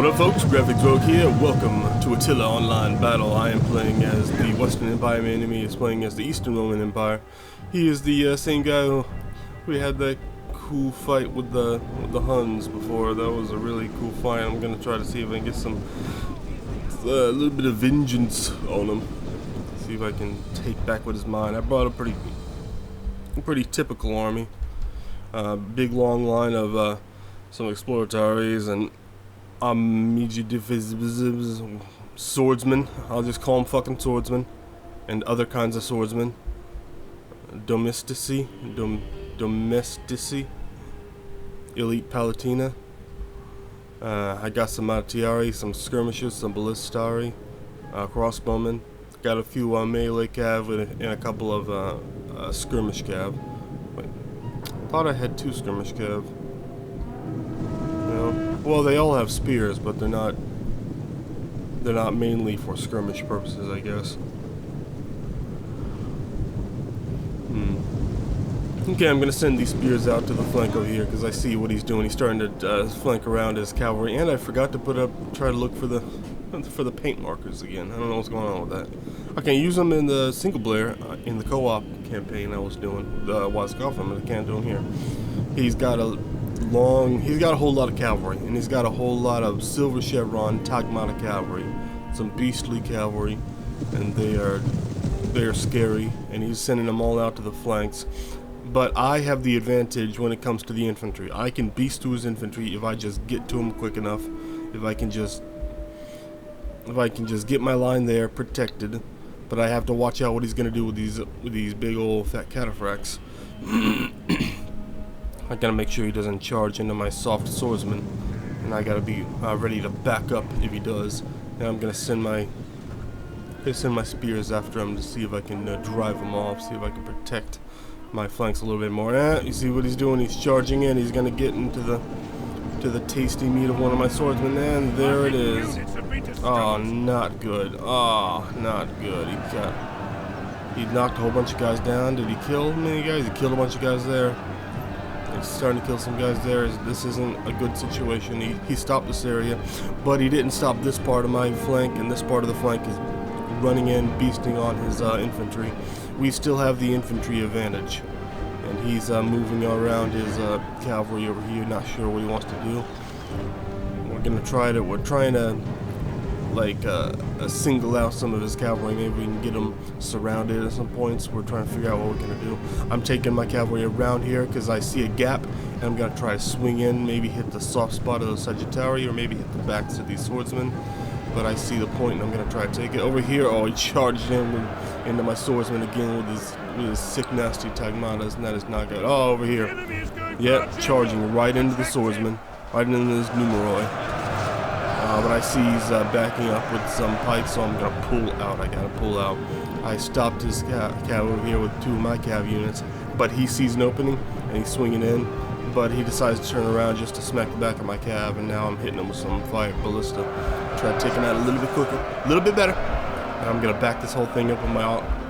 What up folks, Graphics Rogue here. Welcome to Attila Online Battle. I am playing as the Western Empire, my enemy is playing as the Eastern Roman Empire. He is the same guy who we had that cool fight with the Huns before. That was a really cool fight. I'm gonna try to see if I can get some a little bit of vengeance on him. See if I can take back what is mine. I brought a pretty typical army. Big long line of some exploratories and swordsmen. I'll just call them fucking swordsmen, and other kinds of swordsmen. Domestici, elite palatina. I got some artillery, some skirmishers, some ballistari, crossbowmen. Got a few melee cav and a couple of skirmish cav. Wait, thought I had 2 skirmish cav. No. Well, they all have spears, but they're not mainly for skirmish purposes, I guess. Okay, I'm gonna send these spears out to the flank over here because I see what he's doing. He's starting to flank around his cavalry, and I forgot to try to look for the paint markers again. I don't know what's going on with that. I can use them in the single player in the co-op campaign I was doing while Scoffing, but I can't do them here. He's got a whole lot of cavalry, and he's got a whole lot of silver chevron Tagmata cavalry, some beastly cavalry, and they are scary, and he's sending them all out to the flanks. But I have the advantage when it comes to the infantry. I can beast through his infantry if I just get to him quick enough. If I can just get my line there protected. But I have to watch out what he's gonna do with these big old fat cataphracts. I gotta make sure he doesn't charge into my soft swordsman, and I gotta be ready to back up if he does. And I'm gonna send my spears after him to see if I can drive him off, see if I can protect my flanks a little bit more. You see what he's doing? He's charging in. He's gonna get into the tasty meat of one of my swordsmen, and there it is. Oh, not good. Oh, not good. He knocked a whole bunch of guys down. Did he kill many guys? He killed a bunch of guys there. He's starting to kill some guys there. This isn't a good situation. He stopped this area, but he didn't stop this part of my flank, and this part of the flank is running in, beasting on his infantry. We still have the infantry advantage, and he's moving around his cavalry over here, not sure what he wants to do. We're trying to like single out some of his cavalry. Maybe we can get them surrounded at some points. We're trying to figure out what we're gonna do. I'm taking my cavalry around here because I see a gap, and I'm gonna try to swing in, maybe hit the soft spot of the Sagittari, or maybe hit the backs of these swordsmen. But I see the point, and I'm gonna try to take it over here. Oh, he charged into my swordsman again with his sick, nasty tagmatas, and that is not good. Oh, over here. Yep, charging right into the swordsman, right into his numeroi. But I see he's backing up with some pikes, so I'm gonna pull out. I gotta pull out. I stopped his cav over here with 2 of my cav units, but he sees an opening and he's swinging in. But he decides to turn around just to smack the back of my cav, and now I'm hitting him with some fire ballista. Try to take him out a little bit quicker, a little bit better. And I'm gonna back this whole thing up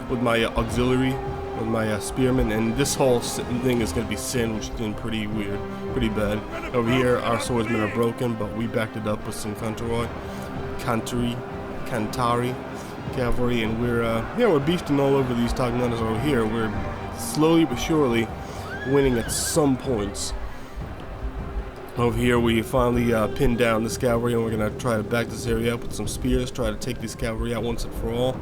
with my auxiliary, with my spearmen, and this whole thing is gonna be sandwiched in pretty weird, pretty bad. Over here, our swordsmen are broken, but we backed it up with some Cantari cavalry, and we're beasting all over these Tagmatas over here. We're slowly but surely winning at some points. Over here we finally pinned down this cavalry, and we're going to try to back this area up with some spears, try to take this cavalry out once and for all.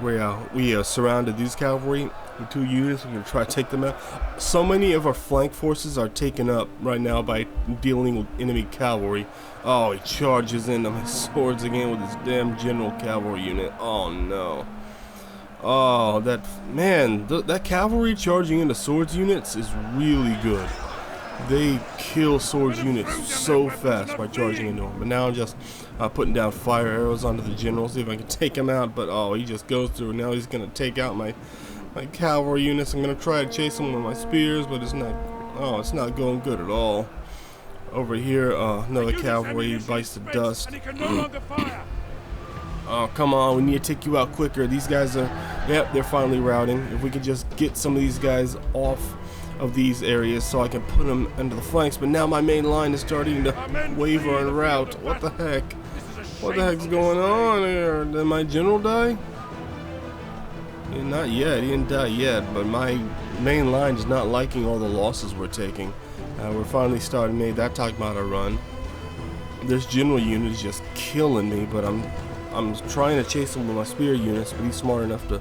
We surrounded these cavalry with 2 units. We're going to try to take them out. So many of our flank forces are taken up right now by dealing with enemy cavalry. Oh, he charges into my swords again with his damn general cavalry unit. Oh no. Oh, that cavalry charging into swords units is really good. They kill swords units so fast by charging into them. But now I'm just putting down fire arrows onto the general, see if I can take him out. But oh, he just goes through. Now he's gonna take out my cavalry units. I'm gonna try to chase him with my spears, but it's not going good at all. Over here, another cavalry bites the dust. Oh, come on, we need to take you out quicker. These guys are, yep, they're finally routing. If we could just get some of these guys off of these areas so I can put them into the flanks. But now my main line is starting to waver en route. What the heck? What the heck's going on here? Did my general die? Yeah, not yet. He didn't die yet. But my main line is not liking all the losses we're taking. We're finally starting to make that Tagmata run. This general unit is just killing me, but I'm trying to chase him with my spear units, but he's smart enough to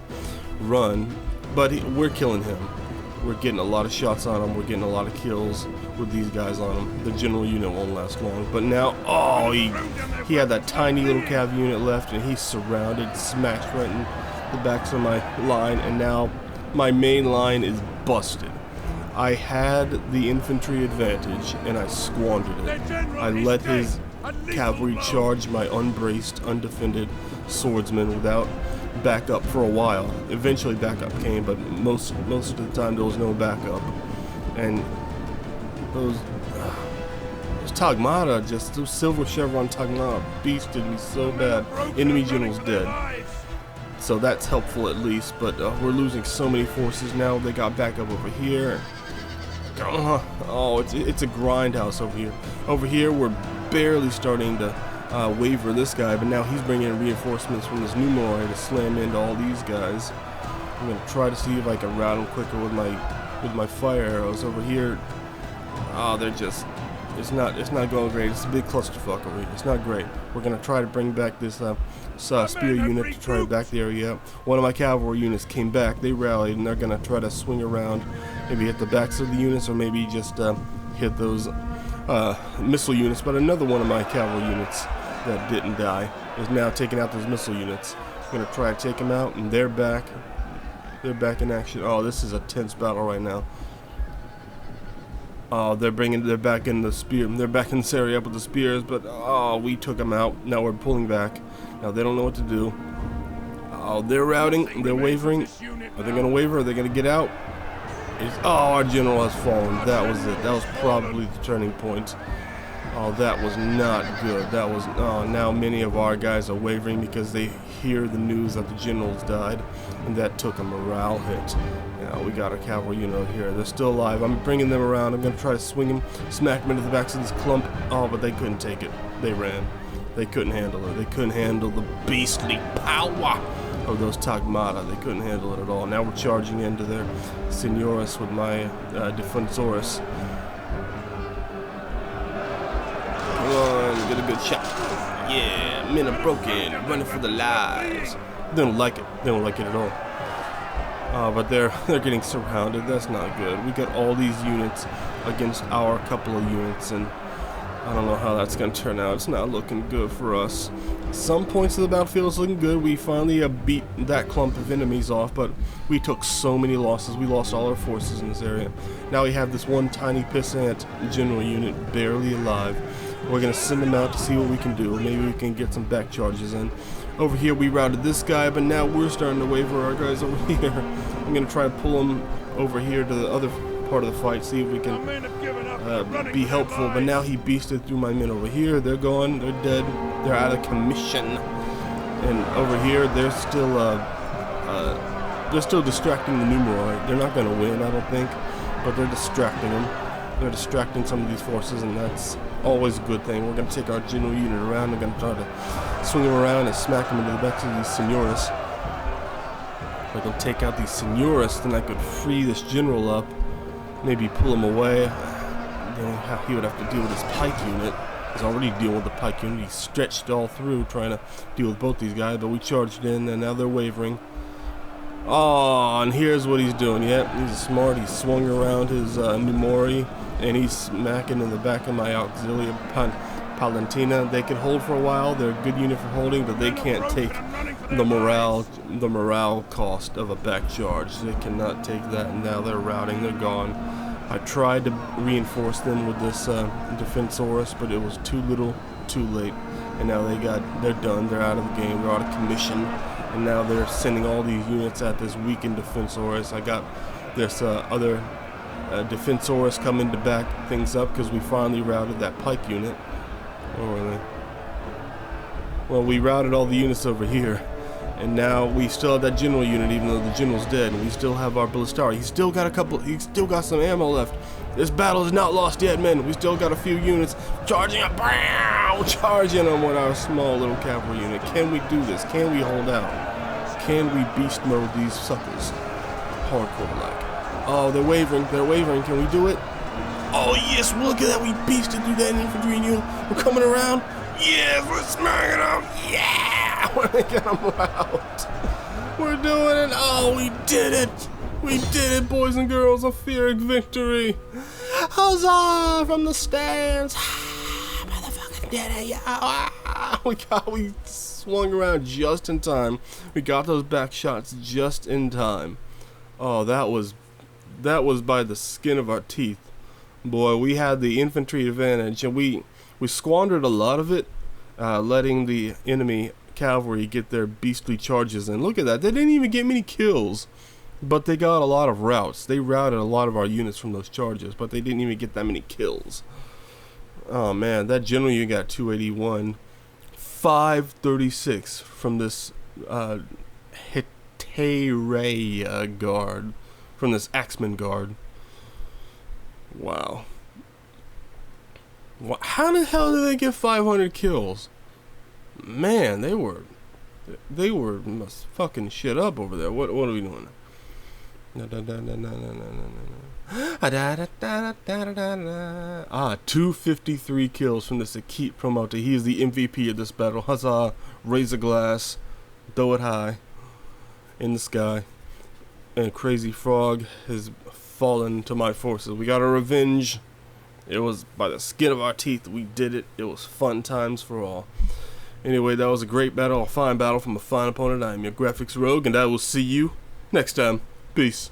run. But we're killing him. We're getting a lot of shots on him. We're getting a lot of kills with these guys on him. The general unit won't last long. But now, oh, he had that tiny little cav unit left, and he's surrounded, smashed right in the backs of my line, and now my main line is busted. I had the infantry advantage, and I squandered it. I let his cavalry charge my unbraced, undefended swordsmen without backup for a while. Eventually backup came, but most of the time there was no backup. And those Tagmata, just those silver chevron Tagmata beasted me so bad. Enemy general's dead. So that's helpful at least, but we're losing so many forces now. They got backup over here. Oh, it's a grindhouse over here. Over here, we're barely starting to waver this guy, but now he's bringing in reinforcements from this new Moray to slam into all these guys. I'm gonna try to see if I can rout them quicker with my fire arrows. Over here, oh, they're just, it's not going great. It's a big clusterfuck over here. It's not great. We're gonna try to bring back this spear unit to try to back the area up. One of my cavalry units came back. They rallied, and they're gonna try to swing around, maybe hit the backs of the units, or maybe just hit those missile units. But another one of my cavalry units that didn't die is now taking out those missile units. I'm gonna try to take them out, and they're back. They're back in action. Oh, this is a tense battle right now. Oh, they're back in the spear. They're back in this area up with the spears, but oh, we took them out. Now we're pulling back. Now they don't know what to do. Oh, they're routing. They're wavering. Are they gonna waver? Are they gonna get out? Oh, our general has fallen. That was it. That was probably the turning point. Oh, that was not good. That was, oh, now many of our guys are wavering because they hear the news that the generals died, and that took a morale hit. Now we got our cavalry unit over here. They're still alive. I'm bringing them around. I'm going to try to swing them, smack them into the backs of this clump. Oh, but they couldn't take it. They ran. They couldn't handle it. They couldn't handle the beastly power of those Tagmata. They couldn't handle it at all. Now we're charging into their Senoras with my Defensoris. Come on, get a good shot. Yeah, men are broken, running for their lives. They don't like it. They don't like it at all. But they're getting surrounded. That's not good. We got all these units against our couple of units, and I don't know how that's going to turn out. It's not looking good for us. Some points of the battlefield is looking good. We finally beat that clump of enemies off, but we took so many losses. We lost all our forces in this area. Now we have this one tiny pissant general unit barely alive. We're going to send them out to see what we can do. Maybe we can get some back charges in. Over here we routed this guy, but now we're starting to waver our guys over here. I'm going to try to pull them over here to the other part of the fight, see if we can be helpful. But now he beasted through my men over here. They're gone. They're dead. They're out of commission. And over here they're still distracting the numeroi. They're not going to win, I don't think, but they're distracting them. They're distracting some of these forces, and that's always a good thing. We're going to take our general unit around. We're going to try to swing them around and smack them into the backs of these Senoras. If I can take out these Senoras, then I could free this general up, maybe pull him away. Then he would have to deal with his pike unit. He's already dealing with the pike unit. He stretched all through trying to deal with both these guys, but we charged in, and now they're wavering. Oh, and here's what he's doing. Yep, he's smart. He swung around his Numori, and he's smacking in the back of my Auxilia Palantina. They can hold for a while. They're a good unit for holding, but they can't take the morale cost of a back charge. They cannot take that, and now they're routing. They're gone. I tried to reinforce them with this Defensoris, but it was too little, too late. And now they're done. They're out of the game. They're out of commission. And now they're sending all these units at this weakened Defensoris. I got this other Defensoris coming to back things up because we finally routed that pike unit. Oh, really? Well, we routed all the units over here, And now we still have that general unit, even though the general's dead, and we still have our Ballistari. He's still got some ammo left. This battle is not lost yet, men. We still got a few units charging up, charging them with our small little cavalry unit. Can we do this? Can we hold out? Can we beast mode these suckers? Hardcore like. Oh, they're wavering. They're wavering. Can we do it? Oh yes, look at that. We beasted through that infantry unit. We're coming around. Yes, we're smacking them. Yeah, we're making them out. We're doing it. Oh, we did it. We did it, boys and girls. A Pyrrhic victory. Huzzah from the stands. Motherfucking did it. Yeah. We swung around just in time. We got those back shots just in time. Oh, that was by the skin of our teeth. Boy, we had the infantry advantage, and we squandered a lot of it, letting the enemy cavalry get their beastly charges in. Look at that. They didn't even get many kills, but they got a lot of routs. They routed a lot of our units from those charges, but they didn't even get that many kills. Oh, man. That general unit got 281. 536 from this ERE guard, from this Axeman guard. Wow. How the hell did they get 500 kills? Man, they were must fucking shit up over there. What are we doing? 253 kills from this Akit promoter. He is the MVP of this battle. Huzzah! Raise a glass, throw it high in the sky. And Crazy Frog has fallen to my forces. We got our revenge. It was by the skin of our teeth. We did it. It was fun times for all. Anyway, that was a great battle, a fine battle from a fine opponent. I am your graphics rogue, and I will see you next time. Peace.